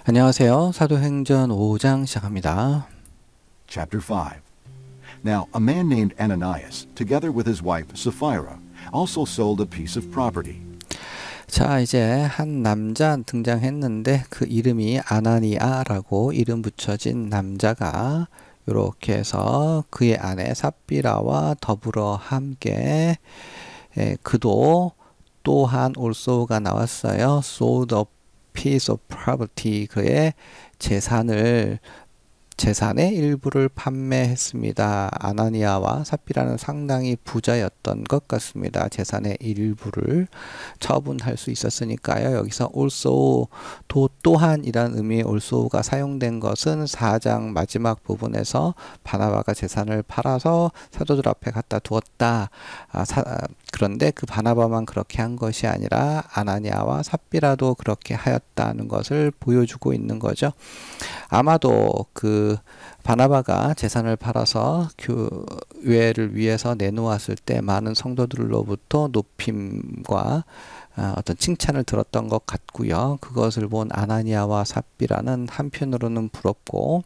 안녕하세요. 사도행전 5장 시작합니다. Chapter 5. Now a man named Ananias, together with his wife Sapphira, also sold a piece of property. 자, 이제 한 남자 등장했는데 그 이름이 아나니아라고 이름 붙여진 남자가 이렇게 해서 그의 아내 삽비라와 더불어 함께 그도 또한 also가 나왔어요. sold a piece of property. 그의 재산의 일부를 판매했습니다. 아나니아와 삽비라는 상당히 부자였던 것 같습니다. 재산의 일부를 처분할 수 있었으니까요. 여기서 also 또한이라는 의미의 also가 사용된 것은 4장 마지막 부분에서 바나바가 재산을 팔아서 사도들 앞에 갖다 두었다. 그런데 그 바나바만 그렇게 한 것이 아니라 아나니아와 삽비라도 그렇게 하였다는 것을 보여주고 있는 거죠. 아마도 그 바나바가 재산을 팔아서 교회를 위해서 내놓았을 때 많은 성도들로부터 높임과 어떤 칭찬을 들었던 것 같고요. 그것을 본 아나니아와 삽비라는 한편으로는 부럽고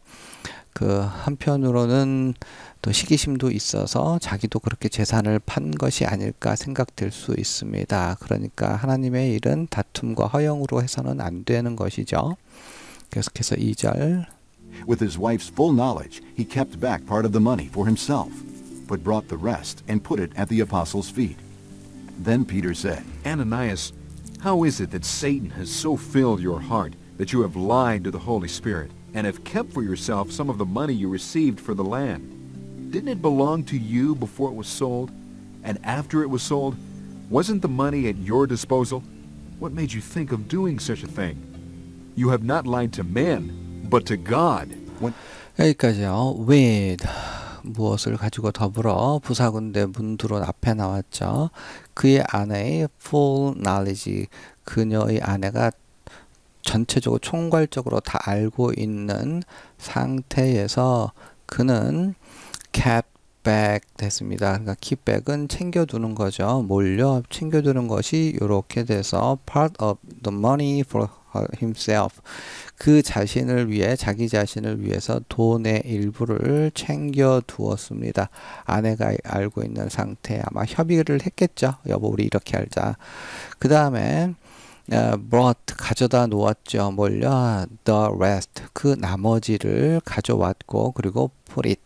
그 한편으로는 또 시기심도 있어서 자기도 그렇게 재산을 판 것이 아닐까 생각될 수 있습니다. 그러니까 하나님의 일은 다툼과 허영으로 해서는 안 되는 것이죠. 계속해서 2절. With his wife's full knowledge, he kept back part of the money for himself, but brought the rest and put it at the apostles' feet. Then Peter said, Ananias, how is it that Satan has so filled your heart that you have lied to the Holy Spirit and have kept for yourself some of the money you received for the land? Didn't it belong to you before it was sold? And after it was sold, wasn't the money at your disposal? What made you think of doing such a thing? You have not lied to men, but to God. 여기까지요. with 무엇을 가지고 더불어 부사군대 문두론 앞에 나왔죠. 그의 아내의 full knowledge, 그녀의 아내가 전체적으로 총괄적으로 다 알고 있는 상태에서 그는 kept back 됐습니다. 그러니까 keep back은 챙겨두는 거죠. 뭘요? 챙겨두는 것이 이렇게 돼서 part of the money for himself. 그 자신을 위해, 자기 자신을 위해서 돈의 일부를 챙겨두었습니다. 아내가 알고 있는 상태, 아마 협의를 했겠죠. 여보, 우리 이렇게 알자. 그 다음에 brought, 가져다 놓았죠. 뭘요? the rest, 그 나머지를 가져왔고, 그리고 put it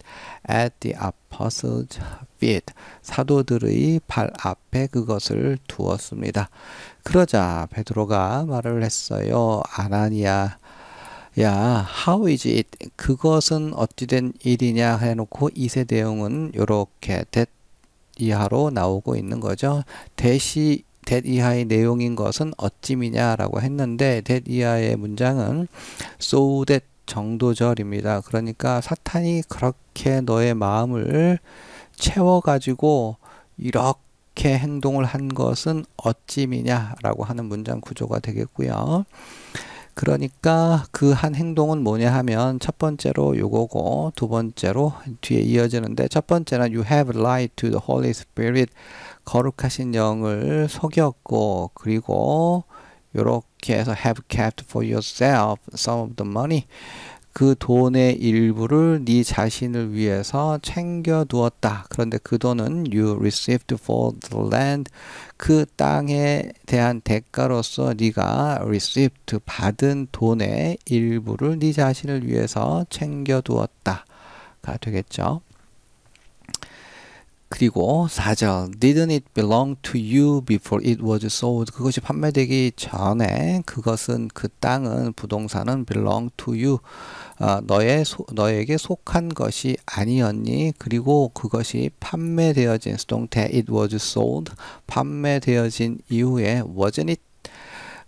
at the apostles' feet, 사도들의 발 앞에 그것을 두었습니다. 그러자 베드로가 말을 했어요. 아나니아, 야, how is it? 그것은 어찌된 일이냐 해놓고 2세 대응은 이렇게 that 이하로 나오고 있는 거죠. that 이하의 내용인 것은 어찌미냐라고 했는데 that 이하의 문장은 so that 정도절입니다. 그러니까 사탄이 그렇게 너의 마음을 채워가지고 이렇게 행동을 한 것은 어찌미냐라고 하는 문장 구조가 되겠고요. 그러니까 그 한 행동은 뭐냐 하면 첫 번째로 요거고 두 번째로 뒤에 이어지는데 첫 번째는 you have lied to the Holy Spirit, 거룩하신 영을 속였고, 그리고 요렇게 해서 have kept for yourself some of the money, 그 돈의 일부를 네 자신을 위해서 챙겨두었다. 그런데 그 돈은 you received for the land, 그 땅에 대한 대가로서 네가 received, 받은 돈의 일부를 네 자신을 위해서 챙겨두었다가 되겠죠. 그리고 4절 Didn't it belong to you before it was sold? 그것이 판매되기 전에 그것은, 그 땅은, 부동산은 belong to you, 너에게 속한 것이 아니었니? 그리고 그것이 판매되어진 수동태 it was sold, 판매되어진 이후에 wasn't it?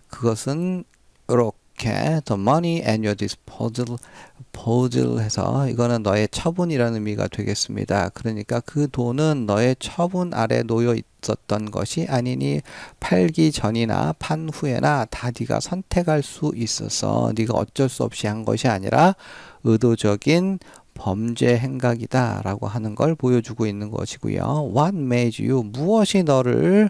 그것은 이렇게 the money and your disposal 해서 이거는 너의 처분이라는 의미가 되겠습니다. 그러니까 그 돈은 너의 처분 아래 놓여 있었던 것이 아니니 팔기 전이나 판 후에나 다 네가 선택할 수 있어서 네가 어쩔 수 없이 한 것이 아니라 의도적인 범죄 행각이다 라고 하는 걸 보여주고 있는 것이고요. What made you, 무엇이 너를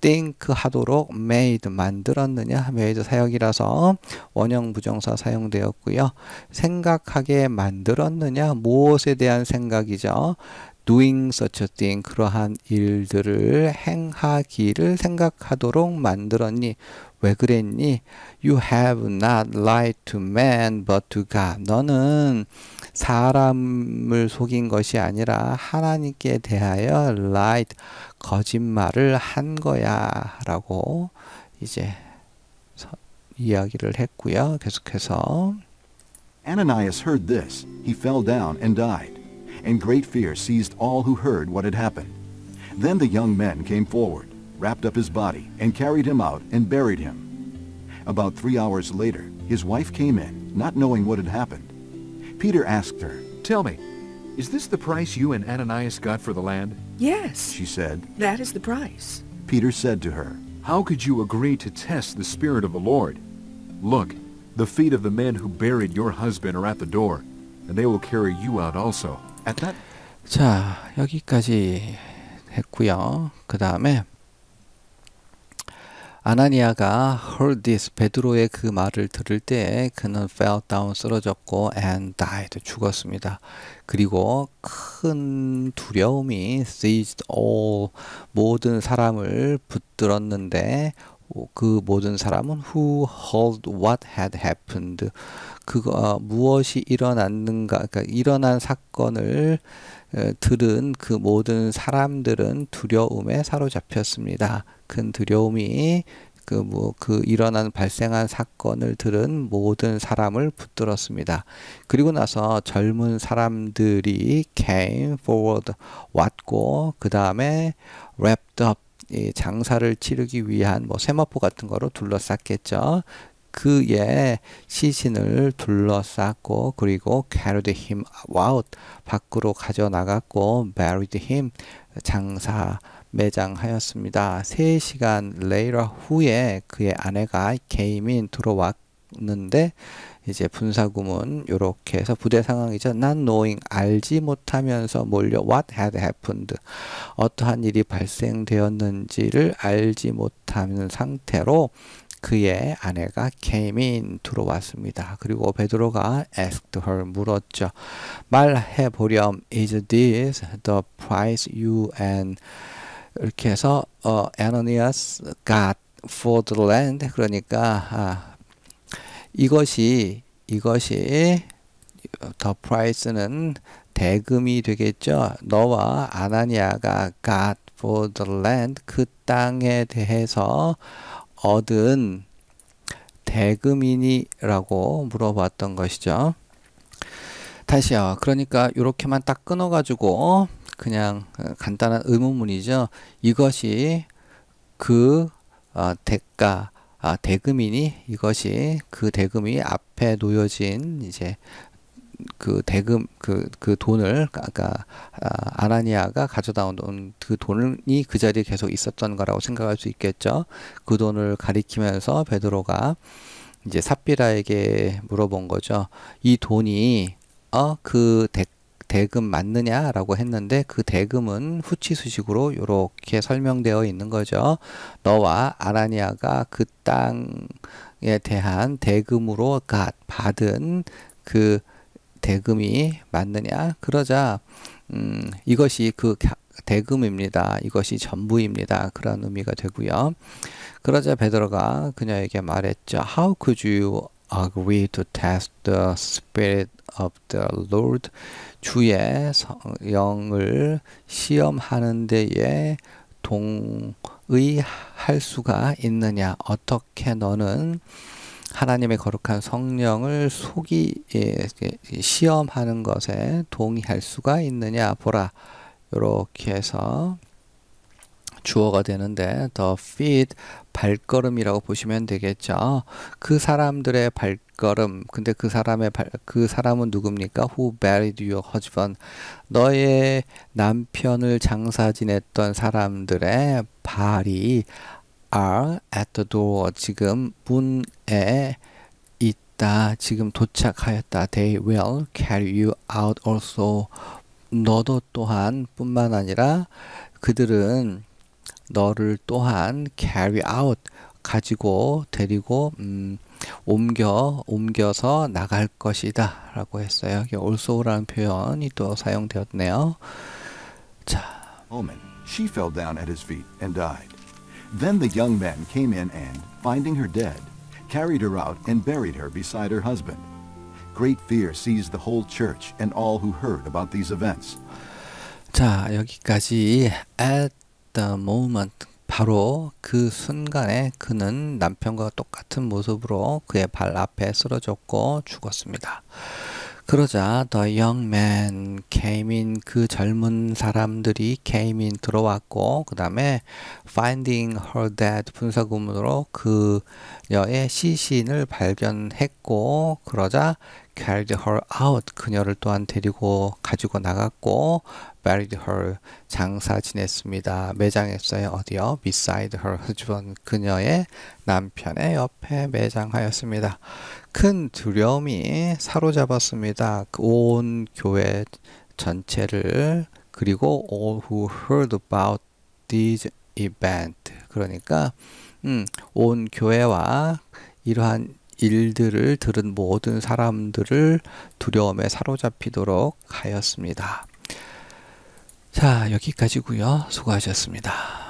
think 하도록 made 만들었느냐 made 사역이라서 원형 부정사 사용되었고요. 생각하게 만들었느냐 무엇에 대한 생각이죠. doing such a thing 그러한 일들을 행하기를 생각하도록 만들었니? 왜 그랬니? You have not lied to man but to God. 너는 사람을 속인 것이 아니라 하나님께 대하여 lied 거짓말을 한 거야 라고 이제 이야기를 했고요. 계속해서 Ananias heard this. He fell down and died, and great fear seized all who heard what had happened. Then the young men came forward, wrapped up his body, and carried him out and buried him. About 3 hours later, his wife came in, not knowing what had happened. Peter asked her. Tell me, is this the price you and Ananias got for the land? Yes, She said. that is the price. Peter said to her, How could you agree to test the Spirit of the Lord? Look, the feet of the men who buried your husband are at the door, and they will carry you out also. At that 자 여기까지 했고요. 그 다음에 아나니아가 heard this 베드로의 그 말을 들을 때 그는 fell down 쓰러졌고 and died 죽었습니다. 그리고 큰 두려움이 seized all 모든 사람을 붙들었는데 그 모든 사람은 who heard what had happened 그거 무엇이 일어났는가 그러니까 일어난 사건을 들은 그 모든 사람들은 두려움에 사로잡혔습니다. 큰 두려움이 그 일어난 발생한 사건을 들은 모든 사람을 붙들었습니다. 그리고 나서 젊은 사람들이 came forward 왔고 그 다음에 wrapped up 이 장사를 치르기 위한 뭐 세마포 같은 거로 둘러쌌겠죠. 그의 시신을 둘러쌌고 그리고 carried him out 밖으로 가져나갔고 buried him 장사 매장하였습니다. 3시간 later 후에 그의 아내가 came in 들어왔는데 이제 분사구문 요렇게 해서 부대 상황이죠. not knowing 알지 못하면서 몰려 what had happened 어떠한 일이 발생되었는지를 알지 못하는 상태로 그의 아내가 came in 들어왔습니다. 그리고 베드로가 asked her 물었죠. 말해 보렴 is this the price you and 이렇게 해서 Ananias got for the land 그러니까 이것이 the price는 대금이 되겠죠. 너와 아나니아가 got for the land 그 땅에 대해서 얻은 대금이니라고 물어봤던 것이죠. 다시요. 그러니까 이렇게만 딱 끊어가지고 그냥 간단한 의문문이죠. 이것이 그 대가 대금이니 이것이 그 대금이 앞에 놓여진 이제 그 대금 그 돈을 아까 아나니아가 가져다 온 그 돈이 그 자리에 계속 있었던 거라고 생각할 수 있겠죠. 그 돈을 가리키면서 베드로가 이제 삽비라에게 물어본 거죠. 이 돈이 그 대금 맞느냐라고 했는데 그 대금은 후치수식으로 이렇게 설명되어 있는 거죠. 너와 아나니아가 그 땅에 대한 대금으로 받은 그 대금이 맞느냐? 그러자 이것이 그 대금입니다. 이것이 전부입니다. 그런 의미가 되고요. 그러자 베드로가 그녀에게 말했죠. How could you agree to test the spirit of the Lord? 주의 영을 시험하는 데에 동의할 수가 있느냐? 어떻게 너는 하나님의 거룩한 성령을 시험하는 것에 동의할 수가 있느냐? 보라. 이렇게 해서 주어가 되는데 the feet 발걸음이라고 보시면 되겠죠. 그 사람들의 발걸음. 근데 그 사람은 누굽니까? Who buried your husband? 너의 남편을 장사 지냈던 사람들의 발이 are at the door. 지금 문에 있다. 지금 도착하였다. They will carry you out also. 너도 또한 뿐만 아니라 그들은 너를 또한 carry out 가지고 데리고 옮겨서 나갈 것이다 라고 했어요. 여기 also라는 표현이 또 사용되었네요. 자, woman, she fell down at his feet and died. Then the young men came in and, finding her dead, carried her out and buried her beside her husband. Great fear seized the whole church and all who heard about these events. 자, 여기까지 at the moment 바로 그 순간에 그는 남편과 똑같은 모습으로 그의 발 앞에 쓰러졌고 죽었습니다. 그러자 the young man came in 그 젊은 사람들이 came in 들어왔고 그 다음에 finding her dead 분사구문으로 그녀의 시신을 발견했고 그러자 carried her out 그녀를 또한 데리고 가지고 나갔고 buried her 장사 지냈습니다. 매장했어요. 어디요? beside her husband 그녀의 남편의 옆에 매장하였습니다. 큰 두려움이 사로잡았습니다. 온 교회 전체를 그리고 all who heard about this event 그러니까 온 교회와 이러한 일들을 들은 모든 사람들을 두려움에 사로잡히도록 하였습니다. 자, 여기까지고요. 수고하셨습니다.